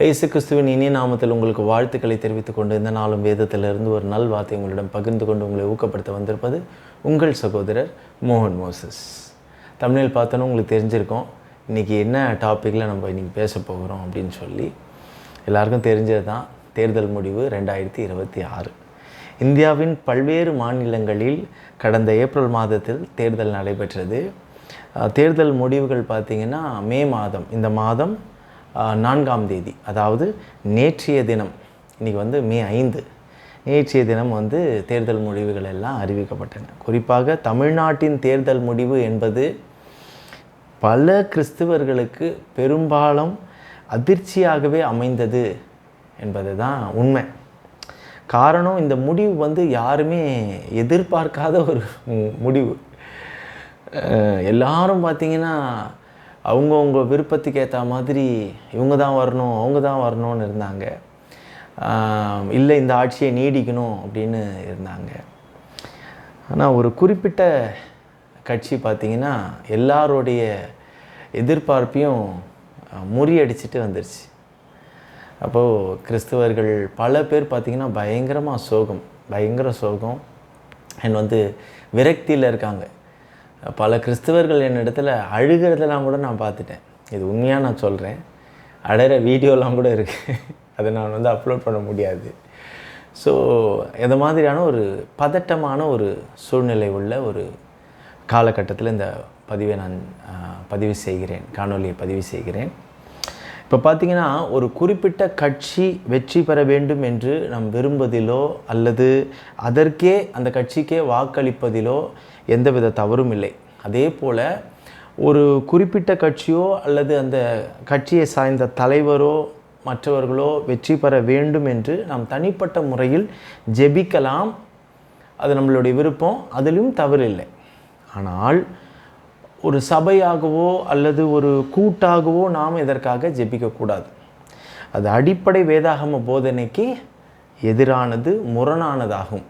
இயேசு கிறிஸ்துவின் இனிய நாமத்தில் உங்களுக்கு வாழ்த்துக்களை தெரிவித்துக் கொண்டு இந்த நாளும் வேதத்திலிருந்து ஒரு நல் வார்த்தை உங்களிடம் பகிர்ந்து கொண்டு உங்களை ஊக்கப்படுத்த வந்திருப்பது உங்கள் சகோதரர் மோகன் மோசஸ். தமிழில் பார்த்தோன்னா உங்களுக்கு தெரிஞ்சிருக்கோம் இன்றைக்கி என்ன டாப்பிக்கில் நம்ம இன்றைக்கி பேச போகிறோம் அப்படின்னு சொல்லி. எல்லாருக்கும் தெரிஞ்சது தான், தேர்தல் முடிவு 2026. இந்தியாவின் பல்வேறு மாநிலங்களில் கடந்த ஏப்ரல் மாதத்தில் தேர்தல் நடைபெற்றது. தேர்தல் முடிவுகள் பார்த்திங்கன்னா மே மாதம், இந்த மாதம் 4ஆம் தேதி, அதாவது நேற்றைய தினம், இன்றைக்கி மே 5, நேற்றைய தினம் தேர்தல் முடிவுகள் எல்லாம் அறிவிக்கப்பட்டன. குறிப்பாக தமிழ்நாட்டின் தேர்தல் முடிவு என்பது பல கிறிஸ்தவர்களுக்கு பெரும்பாலும் அதிர்ச்சியாகவே அமைந்தது என்பது தான் உண்மை. காரணம், இந்த முடிவு யாருமே எதிர்பார்க்காத ஒரு முடிவு. எல்லாரும் பார்த்திங்கன்னா அவங்கவுங்க விருப்பத்துக்கு ஏற்ற மாதிரி இவங்க தான் வரணும், அவங்க தான் வரணும்னு இருந்தாங்க. இல்லை இந்த ஆட்சியை நீடிக்கணும் அப்படின்னு இருந்தாங்க. ஆனால் ஒரு குறிப்பிட்ட கட்சி பார்த்திங்கன்னா எல்லாருடைய எதிர்பார்ப்பையும் முறியடிச்சிட்டு வந்துருச்சு. அப்போது கிறிஸ்தவர்கள் பல பேர் பார்த்திங்கன்னா பயங்கர சோகம் அண்ட் விரக்தியில் இருக்காங்க. பல கிறிஸ்தவர்கள் என்னிடத்துல அழுகிறதெல்லாம் கூட நான் பார்த்துட்டேன். இது உண்மையாக நான் சொல்கிறேன். அழகிற வீடியோலாம் கூட இருக்குது, அதை நான் அப்லோட் பண்ண முடியாது. ஸோ இந்த மாதிரியான ஒரு பதட்டமான ஒரு சூழ்நிலை உள்ள ஒரு காலகட்டத்தில் இந்த பதிவை நான் காணொலியை பதிவு செய்கிறேன். இப்போ பார்த்திங்கன்னா ஒரு குறிப்பிட்ட கட்சி வெற்றி பெற வேண்டும் என்று நாம் விரும்புவதிலோ அல்லது அதற்கே அந்த கட்சிக்கே வாக்களிப்பதிலோ எந்தவித தவறும் இல்லை. அதே போல் ஒரு குறிப்பிட்ட கட்சியோ அல்லது அந்த கட்சியை சார்ந்த தலைவரோ மற்றவர்களோ வெற்றி பெற வேண்டும் என்று நாம் தனிப்பட்ட முறையில் ஜெபிக்கலாம். அது நம்மளுடைய விருப்பம், அதிலும் தவறு இல்லை. ஆனால் ஒரு சபையாகவோ அல்லது ஒரு கூட்டாகவோ நாம் இதற்காக ஜெபிக்கக்கூடாது. அது அடிப்படை வேதாகம போதனைக்கு எதிரானது, முரணானதாகும்.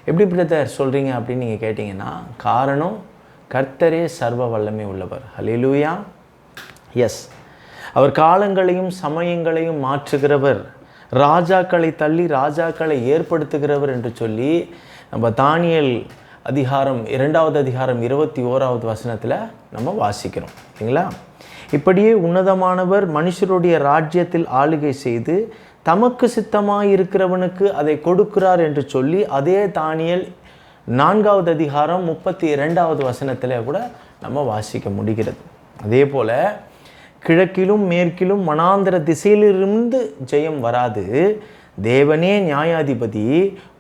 எப்படி பிரதர் சொல்கிறீங்க அப்படின்னு நீங்கள் கேட்டிங்கன்னா, காரணம் கர்த்தரே சர்வ வல்லமை உள்ளவர். ஹல்லேலூயா. எஸ், அவர் காலங்களையும் சமயங்களையும் மாற்றுகிறவர், ராஜாக்களை தள்ளி ராஜாக்களை ஏற்படுத்துகிறவர் என்று சொல்லி நம்ம தானியேல் அதிகாரம் 2வது அதிகாரம் 21வது வசனத்தில் நம்ம வாசிக்கிறோம் இல்லைங்களா? இப்படியே உன்னதமானவர் மனுஷருடைய ராஜ்யத்தில் ஆளுகை செய்து தமக்கு சித்தமாக இருக்கிறவனுக்கு அதை கொடுக்கிறார் என்று சொல்லி அதே தானியேல் 4வது அதிகாரம் 32வது வசனத்தில் கூட நம்ம வாசிக்க முடிகிறது. அதே போல் கிழக்கிலும் மேற்கிலும் வனாந்தர திசையிலிருந்து ஜெயம் வராது. தேவனே நியாயாதிபதி,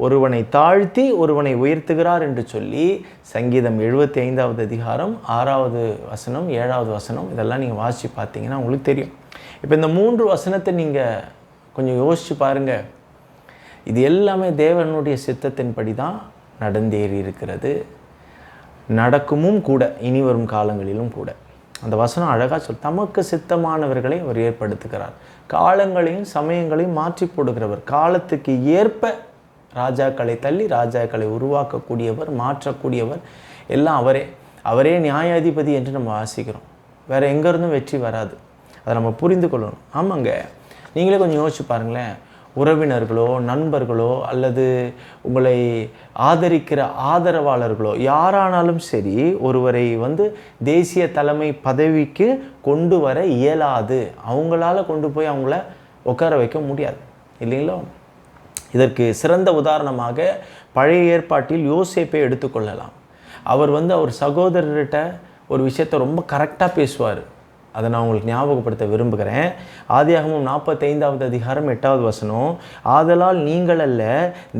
ஒருவனை தாழ்த்தி ஒருவனை உயர்த்துகிறார் என்று சொல்லி சங்கீதம் 75வது அதிகாரம் 6வது வசனம் 7வது வசனம் இதெல்லாம் நீங்கள் வாசித்து பார்த்தீங்கன்னா உங்களுக்கு தெரியும். இப்போ இந்த 3 வசனத்தை நீங்கள் கொஞ்சம் யோசித்து பாருங்கள். இது எல்லாமே தேவனுடைய சித்தத்தின்படி தான் நடந்தேறி இருக்கிறது, நடக்குமும் கூட, இனி வரும் காலங்களிலும் கூட. அந்த வசனம் அழகாக தமக்கு சித்தமானவர்களை அவர் ஏற்படுத்துகிறார், காலங்களையும் சமயங்களையும் மாற்றி போடுகிறவர், காலத்துக்கு ஏற்ப ராஜாக்களை தள்ளி ராஜாக்களை உருவாக்கக்கூடியவர், மாற்றக்கூடியவர், எல்லாம் அவரே நியாயாதிபதி என்று நம்ம வாசிக்கிறோம். வேறு எங்கேருந்தும் வெற்றி வராது, அதை நம்ம புரிந்து கொள்ளணும். ஆமாங்க, நீங்களே கொஞ்சம் யோசிச்சு பாருங்களேன். உறவினர்களோ நண்பர்களோ அல்லது உங்களை ஆதரிக்கிற ஆதரவாளர்களோ யாரானாலும் சரி, ஒருவரை தேசிய தலைமை பதவிக்கு கொண்டு வர இயலாது. அவங்களால கொண்டு போய் அவங்கள உட்கார வைக்க முடியாது இல்லைங்களோ? இதற்கு சிறந்த உதாரணமாக பழைய ஏற்பாட்டில் யோசேப்பை எடுத்துக்கொள்ளலாம். அவர் அவர் சகோதரர்கிட்ட ஒரு விஷயத்தை ரொம்ப கரெக்டாக பேசுவார். அதை நான் உங்களுக்கு ஞாபகப்படுத்த விரும்புகிறேன். ஆதியாகமம் 45வது அதிகாரம் 8வது வசனம், ஆதலால் நீங்கள் அல்ல,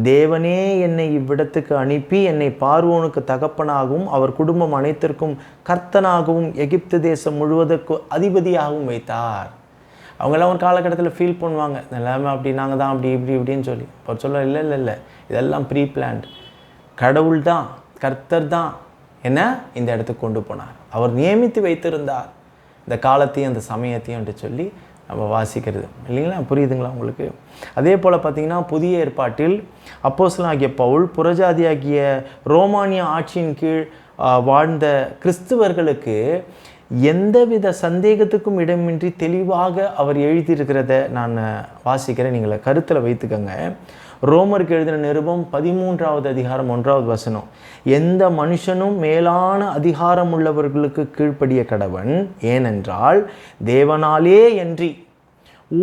தேவனே என்னை இவ்விடத்துக்கு அனுப்பி என்னை பார்வோனுக்கு தகப்பனாகவும் அவர் குடும்பம் அனைத்திற்கும் கர்த்தனாகவும் எகிப்து தேசம் முழுவதற்கு அதிபதியாகவும் வைத்தார். அவங்கெல்லாம் ஒரு காலகட்டத்தில் ஃபீல் பண்ணுவாங்க, எல்லாமே அப்படி நாங்கள் தான் அப்படி இப்படின்னு சொல்லி. அவர் சொல்ல இல்லை, இதெல்லாம் ப்ரீ பிளான்ட். கடவுள் தான், கர்த்தர் தான் என்ன இந்த இடத்துக்கு கொண்டு போனார், அவர் நியமித்து வைத்திருந்தார் இந்த காலத்தையும் அந்த சமயத்தையும் என்று சொல்லி நம்ம வாசிக்கிறது இல்லைங்களா? புரியுதுங்களா உங்களுக்கு? அதே போல் பார்த்திங்கன்னா புதிய ஏற்பாட்டில் அப்போஸ்தலனாகிய பவுல் புறஜாதியாகிய ரோமானிய ஆட்சியின் கீழ் வாழ்ந்த கிறிஸ்துவர்களுக்கு எந்தவித சந்தேகத்துக்கும் இடமின்றி தெளிவாக அவர் எழுதியிருக்கிறத நான் வாசிக்கிறேன், நீங்கள் கருத்தில் வைத்துக்கங்க. ரோமருக்கு எழுதின நிருபம் 13வது அதிகாரம் 1வது வசனம். எந்த மனுஷனும் மேலான அதிகாரம் உள்ளவர்களுக்கு கீழ்ப்படிய கடவன், ஏனென்றால் தேவனாலே அன்றி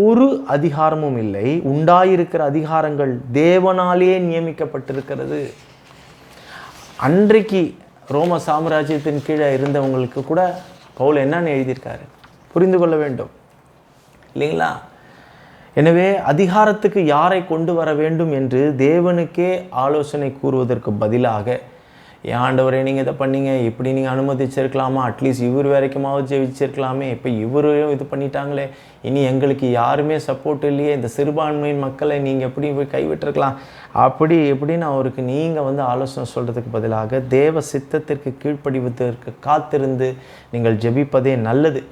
ஒரு அதிகாரமும் இல்லை, உண்டாயிருக்கிற அதிகாரங்கள் தேவனாலே நியமிக்கப்பட்டிருக்கிறது. அன்றைக்கு ரோம சாம்ராஜ்யத்தின் கீழே இருந்தவங்களுக்கு கூட பவுல் என்னன்னு எழுதியிருக்காரு புரிந்து கொள்ள வேண்டும் இல்லைங்களா? எனவே அதிகாரத்துக்கு யாரை கொண்டு வர வேண்டும் என்று தேவனுக்கே ஆலோசனை கூறுவதற்கு பதிலாக, ஏன் ஆண்டவரே நீங்கள் இதை பண்ணீங்க, இப்படி நீங்கள் அனுமதிச்சிருக்கலாமா, அட்லீஸ்ட் இவர் வரைக்குமாவது ஜெயிச்சிருக்கலாமே, இப்போ இவரையும் இது பண்ணிட்டாங்களே, இனி எங்களுக்கு யாருமே சப்போர்ட் இல்லையே, இந்த சிறுபான்மையின் மக்களை நீங்கள் எப்படி போய் கைவிட்டிருக்கலாம், அப்படி எப்படின்னு அவருக்கு நீங்கள் ஆலோசனை சொல்கிறதுக்கு பதிலாக தேவ சித்தத்திற்கு கீழ்ப்படிவதற்கு காத்திருந்து நீங்கள் ஜெபிப்பதே நல்லது.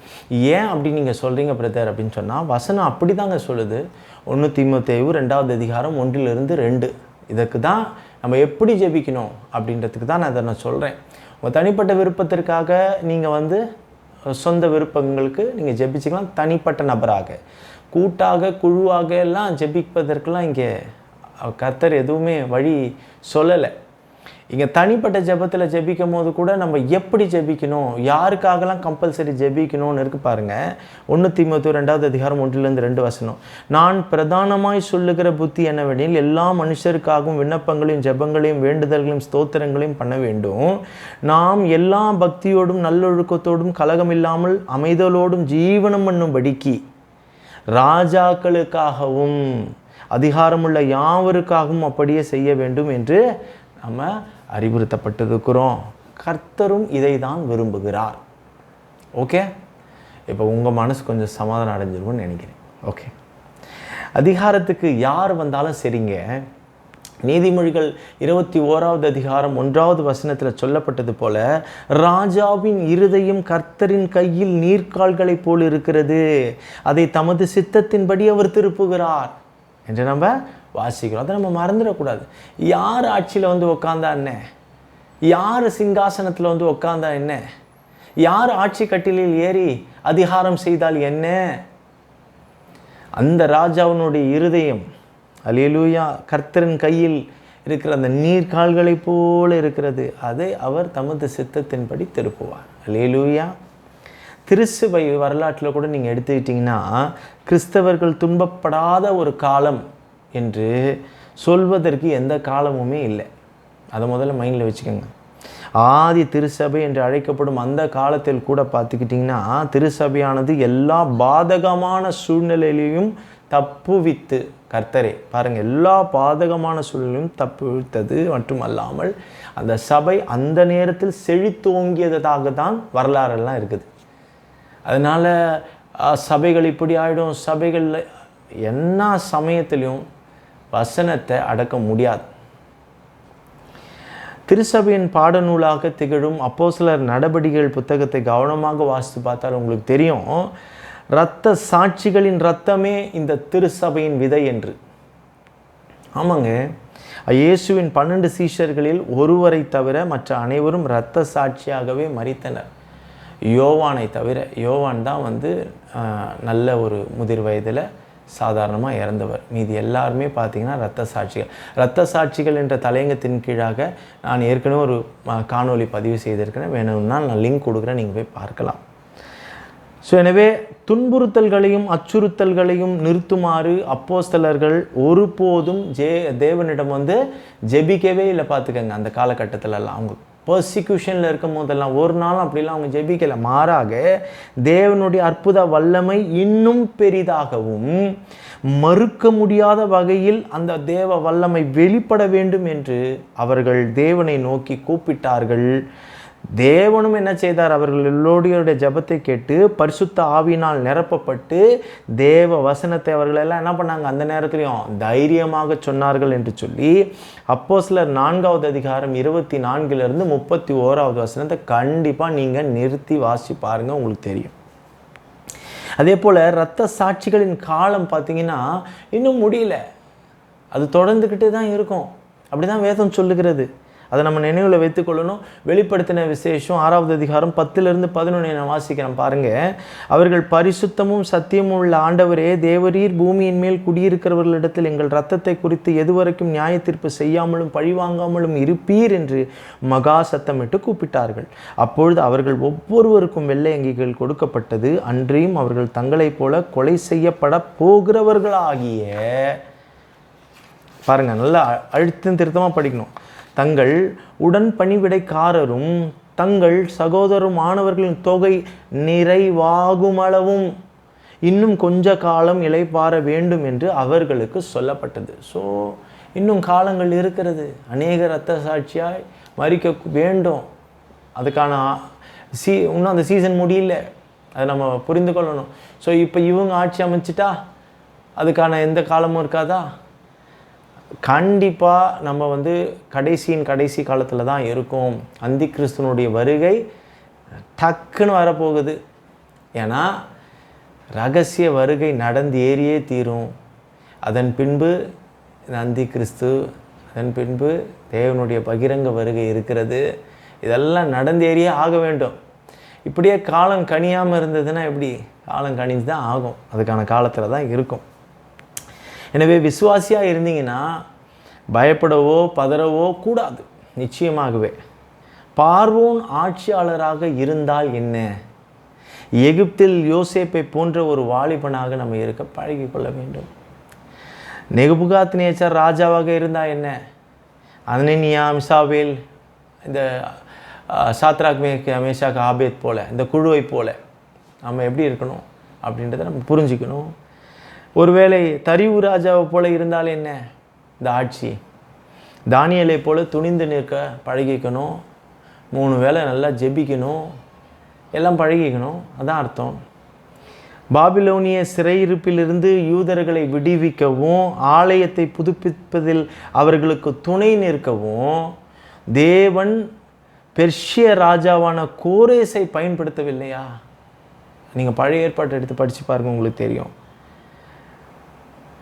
ஏன் அப்படி நீங்கள் சொல்கிறீங்க பிரதர் அப்படின்னு சொன்னால், வசனம் அப்படி தாங்க சொல்லுது. 1 தீமோத்தேயு 2வது அதிகாரம் 1-2 இதுக்கு தான் நம்ம எப்படி ஜெபிக்கணும் அப்படின்றதுக்கு தான் நான் அதை சொல்கிறேன். உங்கள் தனிப்பட்ட விருப்பத்திற்காக நீங்கள் சொந்த விருப்பங்களுக்கு நீங்கள் ஜெபிச்சிக்கலாம். தனிப்பட்ட நபராக, கூட்டாக, குழுவாக எல்லாம் ஜெபிப்பதற்கெல்லாம் இங்கே கர்த்தர் எதுவுமே வழி சொல்லலை. இங்கே தனிப்பட்ட ஜெபத்தில் ஜெபிக்கும் போது கூட நம்ம எப்படி ஜெபிக்கணும், யாருக்காகலாம் கம்பல்சரி ஜெபிக்கணும்னு இருக்கு பாருங்கள். 1 தீமோத்தேயு 2வது அதிகாரம் 1-2 வசனம். நான் பிரதானமாய் சொல்லுகிற புத்தி என்னவெனில், எல்லா மனுஷருக்காகவும் விண்ணப்பங்களையும் ஜெபங்களையும் வேண்டுதல்களையும் ஸ்தோத்திரங்களையும் பண்ண வேண்டும். நாம் எல்லா பக்தியோடும் நல்லொழுக்கத்தோடும் கலகமில்லாமல் அமைதலோடும் ஜீவனம் பண்ணும்படிக்கு ராஜாக்களுக்காகவும் அதிகாரமுள்ள யாவருக்காகவும் அப்படியே செய்ய வேண்டும் என்று நம்ம அறிவுறுத்தப்பட்டிருக்கிறோம். கர்த்தரும் இதை தான் விரும்புகிறார். ஓகே, இப்போ உங்கள் மனசு கொஞ்சம் சமாதானம் அடைஞ்சிருக்கும்னு நினைக்கிறேன். ஓகே, அதிகாரத்துக்கு யார் வந்தாலும் சரிங்க. நீதிமொழிகள் 21வது அதிகாரம் 1வது வசனத்தில் சொல்லப்பட்டது போல, ராஜாவின் இருதயம் கர்த்தரின் கையில் நீர்க்கால்களை போல் இருக்கிறது, அதை தமது சித்தத்தின்படி அவர் திருப்புகிறார் என்று நம்ம வாசிக்கிறோம். அதை நம்ம மறந்துடக்கூடாது. யார் ஆட்சியில் உட்காந்தா என்ன, யார் சிங்காசனத்தில் உட்காந்தா என்ன, யார் ஆட்சி கட்டிலில் ஏறி அதிகாரம் செய்தால் என்ன, அந்த ராஜாவினுடைய இருதயம் அல்லேலூயா கர்த்தரின் கையில் இருக்கிற அந்த நீர்க்கால்களை போல இருக்கிறது, அதை அவர் தமது சித்தத்தின்படி திருப்புவார். அல்லேலூயா. திருச்சபை வரலாற்றில் கூட நீங்கள் எடுத்துக்கிட்டிங்கன்னா, கிறிஸ்தவர்கள் துன்பப்படாத ஒரு காலம் என்று சொல்வதற்கு எந்த காலமுமே இல்லை. அதை முதல்ல மைண்டில் வச்சுக்கோங்க. ஆதி திருச்சபை என்று அழைக்கப்படும் அந்த காலத்தில் கூட பார்த்துக்கிட்டிங்கன்னா, திருச்சபையானது எல்லா பாதகமான சூழ்நிலையிலையும் தப்புவித்து, கர்த்தரே பாருங்கள், எல்லா பாதகமான சூழ்நிலையும் தப்புவித்தது மட்டுமல்லாமல் அந்த சபை அந்த நேரத்தில் செழித்தோங்கியதாக தான் வரலாறெல்லாம் இருக்குது. அதனால் சபைகள் இப்படி ஆகிடும், சபைகளில் என்ன சமயத்திலையும் வசனத்தை அடக்க முடியாது. திருச்சபையின் பாடநூலாக திகழும் அப்போஸ்தலர் நடபடிகள் புத்தகத்தை கவனமாக வாசித்து பார்த்தால் உங்களுக்கு தெரியும், இரத்த சாட்சிகளின் இரத்தமே இந்த திருச்சபையின் விதை என்று. ஆமாங்க, இயேசுவின் 12 சீஷர்களில் ஒருவரை தவிர மற்ற அனைவரும் இரத்த சாட்சியாகவே மரித்தனர். யோவானை தவிர. யோவான் தான் நல்ல ஒரு முதிர் வயதில் சாதாரணமாக இறந்தவர். மீதி எல்லாருமே பார்த்திங்கன்னா இரத்த சாட்சிகள் என்ற தலையங்கத்தின் கீழாக நான் ஏற்கனவே ஒரு காணொளி பதிவு செய்திருக்கிறேன். வேணும்னா நான் லிங்க் கொடுக்குறேன், நீங்கள் போய் பார்க்கலாம். ஸோ எனவே துன்புறுத்தல்களையும் அச்சுறுத்தல்களையும் நிறுத்துமாறு அப்போஸ்தலர்கள் ஒருபோதும் தேவனிடம் ஜெபிக்கவே இல்லை. பார்த்துக்கங்க, அந்த காலகட்டத்திலலாம் அவங்க பர்சிக்யூஷனில் இருக்கும் போதெல்லாம் ஒரு நாளும் அப்படிலாம் அவங்க ஜெபிக்கலை. மாறாக தேவனுடைய அற்புத வல்லமை இன்னும் பெரிதாகவும் மறுக்க முடியாத வகையில் அந்த தேவ வல்லமை வெளிப்பட வேண்டும் என்று அவர்கள் தேவனை நோக்கி கூப்பிட்டார்கள். தேவனும் என்ன செய்தார், அவர்கள் எல்லோருடைய ஜெபத்தை கேட்டு பரிசுத்த ஆவியினால் நிரப்பப்பட்டு தேவ வசனத்தை அவர்கள் எல்லாம் என்ன பண்ணாங்க, அந்த நேரத்திலையும் தைரியமாக சொன்னார்கள் என்று சொல்லி அப்போஸ்தலர் 4வது அதிகாரம் 24 31வது வசனத்தை கண்டிப்பாக நீங்கள் நிறுத்தி வாசி பாருங்கள், உங்களுக்கு தெரியும். அதே போல் இரத்த சாட்சிகளின் காலம் பார்த்தீங்கன்னா இன்னும் முடியல, அது தொடர்ந்துக்கிட்டே தான் இருக்கும். அப்படி தான் வேதம் சொல்லுகிறது. அதை நம்ம நினைவில் வைத்துக்கொள்ளணும். வெளிப்படுத்தின விசேஷம் 6வது அதிகாரம் 10-11 நான் வாசிக்கிறேன் பாருங்கள். அவர்கள் பரிசுத்தமும் சத்தியமும் உள்ள ஆண்டவரே, தேவரீர் பூமியின் மேல் குடியிருக்கிறவர்களிடத்தில் எங்கள் இரத்தத்தை குறித்து எதுவரைக்கும் நியாய தீர்ப்பு செய்யாமலும் பழிவாங்காமலும் இருப்பீர் என்று மகா சத்தமிட்டு கூப்பிட்டார்கள். அப்பொழுது அவர்கள் ஒவ்வொருவருக்கும் வெள்ளை அங்கிகள் கொடுக்கப்பட்டது. அன்றியும் அவர்கள் தங்களைப் போல கொலை செய்யப்பட போகிறவர்களாகிய, பாருங்க, நல்லா அழுத்தம் திருத்தமாக படிக்கணும், தங்கள் உடன் பணிவிடைக்காரரும் தங்கள் சகோதரமானவர்களின் தொகை நிறைவாகுமளவும் இன்னும் கொஞ்ச காலம் இளைப்பாற வேண்டும் என்று அவர்களுக்கு சொல்லப்பட்டது. ஸோ இன்னும் காலங்கள் இருக்கிறது. அநேக இரத்த சாட்சியாய் மரிக்க வேண்டும். அதுக்கான இன்னும் அந்த சீசன் முடியல, அதை நம்ம புரிந்து கொள்ளணும். ஸோ இப்போ இவங்க ஆட்சி அமைச்சிட்டா அதுக்கான எந்த காலமும் இருக்காதா? கண்டிப்பாக நம்ம கடைசி காலத்தில் தான் இருக்கும். அந்தி கிறிஸ்துவனுடைய வருகை டக்குன்னு வரப்போகுது. ஏன்னா ரகசிய வருகை நடந்து ஏறியே தீரும். அதன் பின்பு அந்தி கிறிஸ்து, அதன் பின்பு தேவனுடைய பகிரங்க வருகை இருக்கிறது. இதெல்லாம் நடந்தேறியே ஆக வேண்டும். இப்படியே காலம் கனியாமல் இருந்ததுன்னா எப்படி? காலம் கனிஞ்சு தான் ஆகும். அதுக்கான காலத்தில் தான் இருக்கும். எனவே விசுவாசியாக இருந்தீங்கன்னா பயப்படவோ பதறவோ கூடாது. நிச்சயமாகவே பார்வோன் ஆட்சியாளராக இருந்தால் என்ன? எகிப்தில் யோசேப்பை போன்ற ஒரு வாலிபனாக நம்ம இருக்க பழகி கொள்ள வேண்டும். நேபுகாத்நேச்சர் ராஜாவாக இருந்தால் என்ன? அனனியா, மிசாவேல், இந்த சாத்ராக், மேஷாக், ஆபேத் போல இந்த குழுவை போல நம்ம எப்படி இருக்கணும் அப்படின்றத நம்ம புரிஞ்சுக்கணும். ஒருவேளை தரிவு ராஜாவை போல இருந்தால் என்ன இந்த ஆட்சி? தானியலை போல துணிந்து நிற்க பழகிக்கணும். 3 வேளை நல்லா ஜெபிக்கணும். எல்லாம் பழகிக்கணும். அதான் அர்த்தம். பாபிலோனிய சிறையிருப்பிலிருந்து யூதர்களை விடுவிக்கவும் ஆலயத்தை புதுப்பிப்பதில் அவர்களுக்கு துணை நிற்கவும் தேவன் பெர்ஷிய ராஜாவான கோரேசை பயன்படுத்தவில்லையா? நீங்கள் பழைய ஏற்பாட்டை எடுத்து படித்து பாருங்கள், உங்களுக்கு தெரியும்.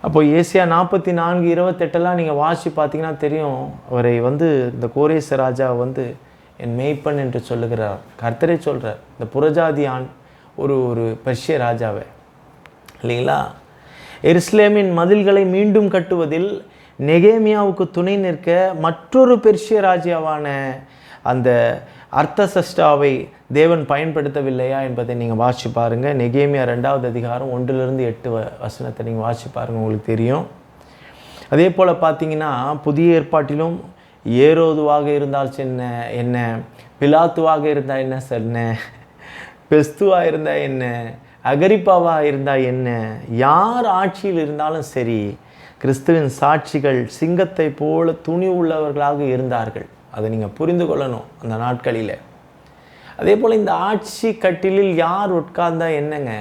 அப்போ ஏசியா 44:28 நீங்கள் வாசி பார்த்தீங்கன்னா தெரியும். அவரை இந்த கோரேச ராஜா என் மேய்ப்பன் என்று சொல்லுகிறார். கர்த்தரே சொல்கிறார். இந்த புறஜாதி ஒரு பெர்ஷிய ராஜாவை இல்லைங்களா? எருசலேமின் மதில்களை மீண்டும் கட்டுவதில் நெகேமியாவுக்கு துணை நிற்க மற்றொரு பெர்ஷிய ராஜாவான அந்த அர்த்தசஷ்டாவை தேவன் பயன்படுத்தவில்லையா என்பதை நீங்கள் வாசிச்சு பாருங்கள். நெகேமியா 2வது அதிகாரம் 1-8 வசனத்தை நீங்கள் வாசிச்சு பாருங்கள், உங்களுக்கு தெரியும். அதே போல் பார்த்தீங்கன்னா புதிய ஏற்பாட்டிலும் ஏரோதுவாக இருந்தால் என்ன, பிலாத்துவாக இருந்தால் என்ன, பெஸ்துவாக இருந்தால் என்ன, அகரிப்பாவாக இருந்தால் என்ன, யார் ஆட்சியில் இருந்தாலும் சரி, கிறிஸ்துவின் சாட்சிகள் சிங்கத்தை போல துணி உள்ளவர்களாக இருந்தார்கள். அதை நீங்கள் புரிந்து கொள்ளணும் அந்த நாட்களில். அதே போல் இந்த ஆட்சி கட்டிலில் யார் உட்கார்ந்தா என்னங்க?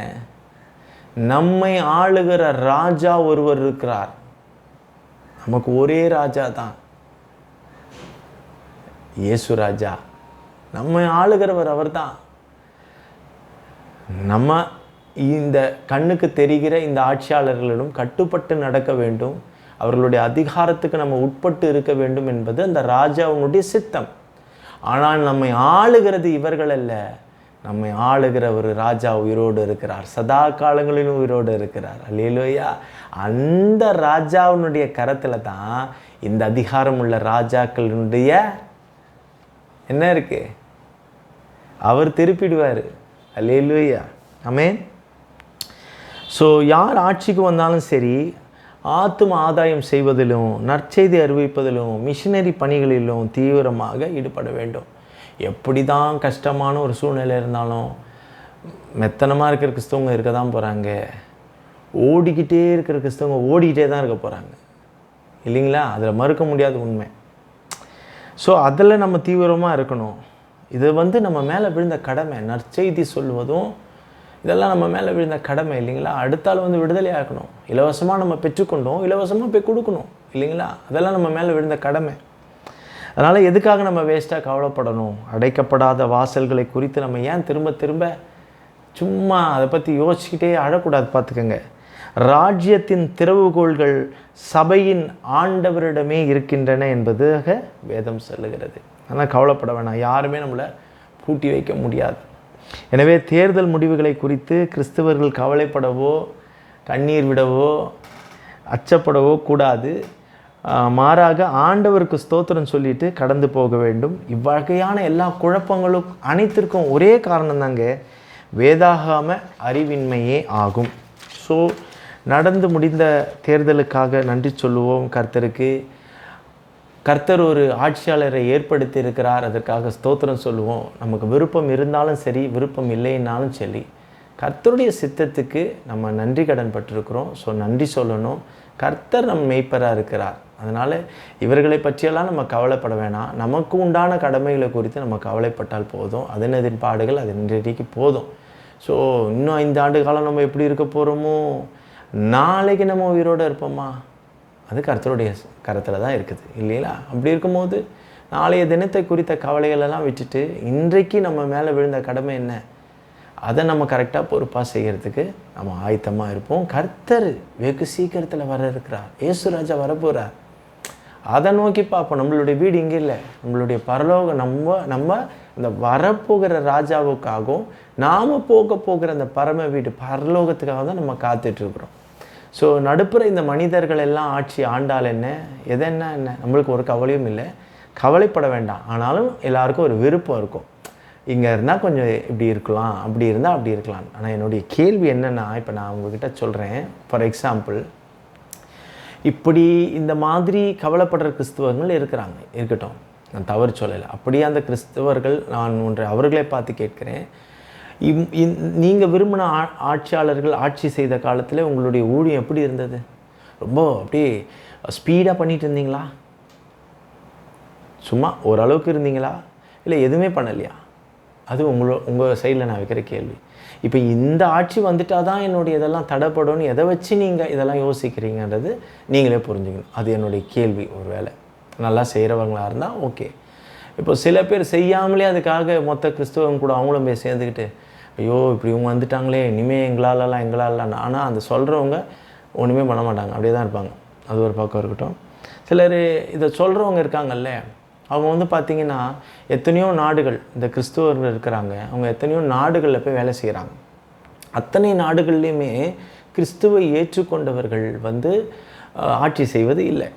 நம்மை ஆளுகிற ராஜா ஒருவர் இருக்கிறார். நமக்கு ஒரே ராஜா தான், இயேசு ராஜா. நம்மை ஆளுகிறவர் அவர் தான். நம்ம இந்த கண்ணுக்கு தெரிகிற இந்த ஆட்சியாளர்களிடம் கட்டுப்பட்டு நடக்க வேண்டும். அவர்களுடைய அதிகாரத்துக்கு நம்ம உட்பட்டு இருக்க வேண்டும் என்பது அந்த ராஜாவுடைய சித்தம். ஆனால் நம்மை ஆளுகிறது இவர்கள் அல்ல. நம்மை ஆளுகிற ஒரு ராஜா உயிரோடு இருக்கிறார், சதா காலங்களிலும் உயிரோடு இருக்கிறார். அல்லேலூயா. அந்த ராஜாவினுடைய கரத்தில் தான் இந்த அதிகாரம் உள்ள ராஜாக்களுடைய என்ன இருக்கு? அவர் திருப்பிடுவார். அல்லேலூயா. ஆமென். ஸோ யார் ஆட்சிக்கு வந்தாலும் சரி, ஆத்தும ஆதாயம் செய்வதிலும் நற்செய்தி அறிவிப்பதிலும் மிஷினரி பணிகளிலும் தீவிரமாக ஈடுபட வேண்டும். எப்படி தான் கஷ்டமான ஒரு சூழ்நிலை இருந்தாலும் மெத்தனமாக இருக்கிற கிறிஸ்தவங்க இருக்க தான் போகிறாங்க. ஓடிக்கிட்டே இருக்கிற கிறிஸ்தவங்க ஓடிக்கிட்டே தான் இருக்க போகிறாங்க, இல்லைங்களா? அதில் மறுக்க முடியாத உண்மை. ஸோ அதில் நம்ம தீவிரமாக இருக்கணும். இது நம்ம மேலே விழுந்த கடமை. நற்செய்தி சொல்வதும் இதெல்லாம் நம்ம மேலே விழுந்த கடமை, இல்லைங்களா? அடுத்தால் விடுதலை ஆக்கணும். இலவசமாக நம்ம பெற்றுக்கொண்டோம், இலவசமாக போய் கொடுக்கணும், இல்லைங்களா? அதெல்லாம் நம்ம மேலே விழுந்த கடமை. அதனால் எதுக்காக நம்ம வேஸ்ட்டாக கவலைப்படணும்? அடைக்கப்படாத வாசல்களை குறித்து நம்ம ஏன் திரும்ப திரும்ப சும்மா அதை பற்றி யோசிச்சுக்கிட்டே அழக்கூடாது? பார்த்துக்கோங்க. ராஜ்யத்தின் திறவுகோள்கள் சபையின் ஆண்டவரிடமே இருக்கின்றன என்பதாக வேதம் சொல்லுகிறது. ஆனால் கவலைப்பட வேணாம், யாருமே நம்மளை பூட்டி வைக்க முடியாது. எனவே தேர்தல் முடிவுகளை குறித்து கிறிஸ்தவர்கள் கவலைப்படவோ கண்ணீர் விடவோ அச்சப்படவோ கூடாது. மாறாக ஆண்டவருக்கு ஸ்தோத்திரம் சொல்லிட்டு கடந்து போக வேண்டும். இவ்வகையான எல்லா குழப்பங்களும் அனைத்திற்கும் ஒரே காரணம் தாங்க, வேதாகம அறிவின்மையே ஆகும். ஸோ நடந்து முடிந்த தேர்தலுக்காக நன்றி சொல்லுவோம் கர்த்தருக்கு. கர்த்தர் ஒரு ஆட்சியாளரை ஏற்படுத்தி இருக்கிறார், அதற்காக ஸ்தோத்திரம் சொல்லுவோம். நமக்கு விருப்பம் இருந்தாலும் சரி, விருப்பம் இல்லைன்னாலும் சரி, கர்த்தருடைய சித்தத்துக்கு நம்ம நன்றி கடன் பட்டிருக்கிறோம். ஸோ நன்றி சொல்லணும். கர்த்தர் நம்ம மெய்ப்பராக இருக்கிறார். அதனால் இவர்களை பற்றியெல்லாம் நம்ம கவலைப்பட வேணாம். நமக்கு உண்டான கடமைகளை குறித்து நம்ம கவலைப்பட்டால் போதும். அதனதின் பாடுகள் அது இன்றைக்கு போதும். ஸோ இன்னும் 5 ஆண்டு காலம் நம்ம எப்படி இருக்க போகிறோமோ, நாளைக்கு நம்ம உயிரோடு இருப்போமா, அது கர்த்தருடைய கரத்தில் தான் இருக்குது இல்லைங்களா? அப்படி இருக்கும்போது நாளைய தினத்தை குறித்த கவலைகளெல்லாம் விட்டுட்டு இன்றைக்கு நம்ம மேலே விழுந்த கடமை என்ன, அதை நம்ம கரெக்டாக பொறுப்பாக செய்கிறதுக்கு நம்ம ஆயத்தமாக இருப்போம். கர்த்தர் வெகு சீக்கிரத்தில் வர இருக்கிறார். இயேசுராஜா வரப்போகிறார். அதை நோக்கி பார்ப்போம். நம்மளுடைய வீடு இங்கே இல்லை, நம்மளுடைய பரலோகம். நம்ம அந்த வரப்போகிற ராஜாவுக்காகவும் நாம் போகிற அந்த பரம வீடு பரலோகத்துக்காக தான் நம்ம காத்துட்ருக்குறோம். ஸோ நடுப்புற இந்த மனிதர்கள் எல்லாம் ஆட்சி ஆண்டால் என்ன, என்ன நம்மளுக்கு ஒரு கவலையும் இல்லை, கவலைப்பட வேண்டாம். ஆனாலும் எல்லாருக்கும் ஒரு விருப்பம் இருக்கும், இங்கே இருந்தால் கொஞ்சம் இப்படி இருக்கலாம், அப்படி இருந்தால் அப்படி இருக்கலாம். ஆனால் என்னுடைய கேள்வி என்னென்னா, இப்போ நான் உங்ககிட்ட சொல்கிறேன். ஃபார் எக்ஸாம்பிள், இப்படி இந்த மாதிரி கவலைப்படுற கிறிஸ்தவர்கள் இருக்கிறாங்க, இருக்கட்டும், நான் தவறு சொல்லலை. அப்படியே அந்த கிறிஸ்தவர்கள், நான் ஒன்றை அவர்களை பார்த்து கேட்குறேன், நீங்கள் விரும்பின ஆட்சியாளர்கள் ஆட்சி செய்த காலத்தில் உங்களுடைய ஊழியம் எப்படி இருந்தது? ரொம்ப அப்படியே ஸ்பீடாக பண்ணிட்டு இருந்தீங்களா? சும்மா ஓரளவுக்கு இருந்தீங்களா? இல்லை எதுவுமே பண்ணலையா? அது உங்கள் சைடில் நான் வைக்கிற கேள்வி. இப்போ இந்த ஆட்சி வந்துட்டால் தான் என்னுடைய இதெல்லாம் தடைப்படும்னு எதை வச்சு நீங்கள் இதெல்லாம் யோசிக்கிறீங்கன்றது நீங்களே புரிஞ்சுக்கணும். அது என்னுடைய கேள்வி. ஒரு வேளை நல்லா செய்கிறவங்களாக இருந்தால் ஓகே. இப்போ சில பேர் செய்யாமலே அதுக்காக மொத்த கிறிஸ்தவங்க கூட அவங்களும் போய் சேர்ந்துக்கிட்டு, ஐயோ இப்படி இவங்க வந்துட்டாங்களே, இனிமேல் எங்களாலலாம். ஆனால் அந்த சொல்கிறவங்க ஒன்றுமே பண்ண மாட்டாங்க, அப்படியே தான் இருப்பாங்க. அது ஒரு பக்கம் இருக்கட்டும். சிலர் இதை சொல்கிறவங்க இருக்காங்கல்ல, அவங்க பார்த்திங்கன்னா எத்தனையோ நாடுகள், இந்த கிறிஸ்துவர்கள் இருக்கிறாங்க, அவங்க எத்தனையோ நாடுகளில் போய் வேலை செய்கிறாங்க. அத்தனை நாடுகள்லேயுமே கிறிஸ்துவை ஏற்றுக்கொண்டவர்கள் ஆட்சி செய்வது இல்லை.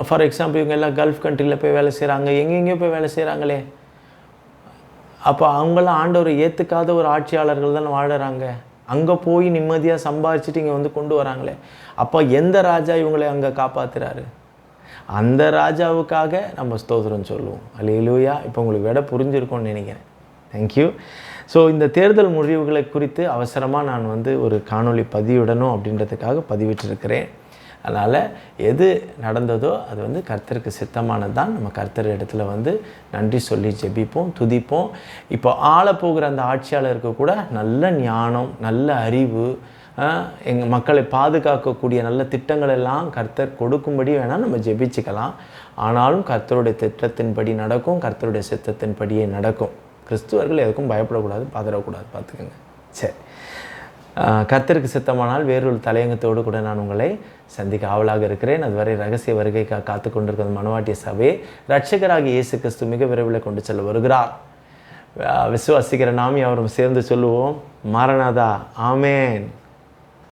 ஃபார் எக்ஸாம்பிள், இவங்க எல்லாம் கல்ஃப் கண்ட்ரியில் போய் வேலை செய்கிறாங்க, எங்கெங்கேயோ போய் வேலை செய்கிறாங்களே. அப்போ அவங்களாம் ஆண்டவரை ஏற்றுக்காத ஒரு ஆட்சியாளர்கள் தான் வாழறாங்க. அங்கே போய் நிம்மதியாக சம்பாதிச்சுட்டு இங்கே கொண்டு வராங்களே. அப்போ எந்த ராஜா இவங்களை அங்கே காப்பாற்றுறாரு? அந்த ராஜாவுக்காக நம்ம ஸ்தோத்திரம் சொல்லுவோம். அல்லேலூயா. இப்போ உங்களுக்கு விட புரிஞ்சிருக்கும்னு நினைக்கிறேன். தேங்க்யூ. ஸோ இந்த தேர்தல் முடிவுகளை குறித்து அவசரமாக நான் ஒரு காணொளி பதிவிடணும் அப்படின்றதுக்காக பதிவிட்டிருக்கிறேன். அதனால் எது நடந்ததோ அது கர்த்தருக்கு சித்தமானது தான். நம்ம கர்த்தர் இடத்துல நன்றி சொல்லி ஜெபிப்போம், துதிப்போம். இப்போ ஆளப்போகிற அந்த ஆட்சியாளருக்கு கூட நல்ல ஞானம், நல்ல அறிவு, எங்கள் மக்களை பாதுகாக்கக்கூடிய நல்ல திட்டங்கள் எல்லாம் கர்த்தர் கொடுக்கும்படி வேணால் நம்ம ஜெபிச்சுக்கலாம். ஆனாலும் கர்த்தருடைய திட்டத்தின்படி நடக்கும், கர்த்தருடைய சித்தத்தின்படியே நடக்கும். கிறிஸ்துவர்கள் எதுக்கும் பயப்படக்கூடாது, பதறக்கூடாது, பார்த்துக்கோங்க. சரி, கர்த்தருக்கு சித்தமானால் வேறொரு தலையங்கத்தோடு கூட நான் உங்களை சந்திக்க ஆவலாக இருக்கிறேன். அதுவரை ரகசிய வருகைக்காக காத்து கொண்டிருக்கிற மனவாட்டிய சபை இரட்சகராகிய இயேசு கிறிஸ்து மிக விரைவில் கொண்டு செல்ல வருகிறார். விசுவாசிக்கிற நாம் யாவரும் சேர்ந்து சொல்லுவோம், மாரநாதா. ஆமேன்.